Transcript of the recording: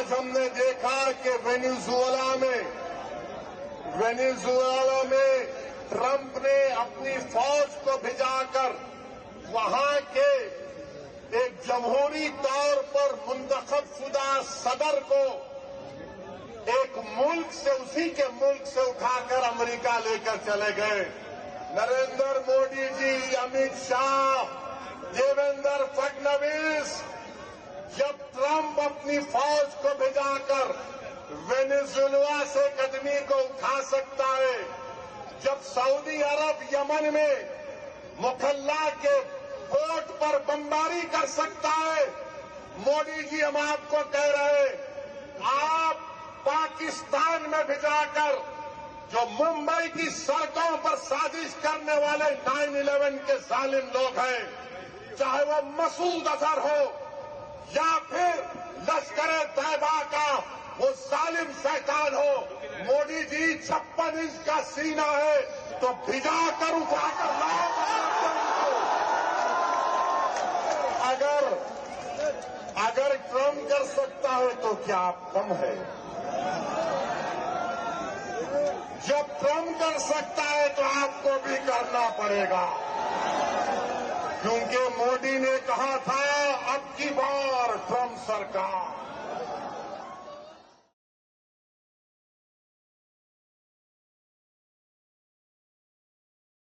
आज हमने देखा कि वेनेजुएला में ट्रंप ने अपनी फौज को भिजाकर वहां के एक जमहूरी तौर पर मुंतखब शुदा सदर को एक मुल्क से, उसी के मुल्क से उठाकर अमेरिका लेकर चले गए। नरेंद्र मोदी जी, अमित शाह, देवेंद्र फडणवीस, जब ट्रंप अपनी फौज को भिजाकर वेनेजुएला से कदमी को उठा सकता है, जब सऊदी अरब यमन में मुखल्ला के पोर्ट पर बमबारी कर सकता है, मोदी जी हम आपको कह रहे हैं, आप पाकिस्तान में भिजाकर जो मुंबई की सड़कों पर साजिश करने वाले 9/11 के जालिम लोग हैं, चाहे वो मसूद अजहर हो या फिर लश्कर तैयबा का वो जालिम शैतान हो, मोदी जी 56 इंच का सीना है तो भिजाकर उठाकर लाओ। अगर ट्रंप कर सकता है तो क्या आप कम है? जब ट्रंप कर सकता है तो आपको भी करना पड़ेगा, क्योंकि मोदी ने कहा था अब की बार ट्रंप सरकार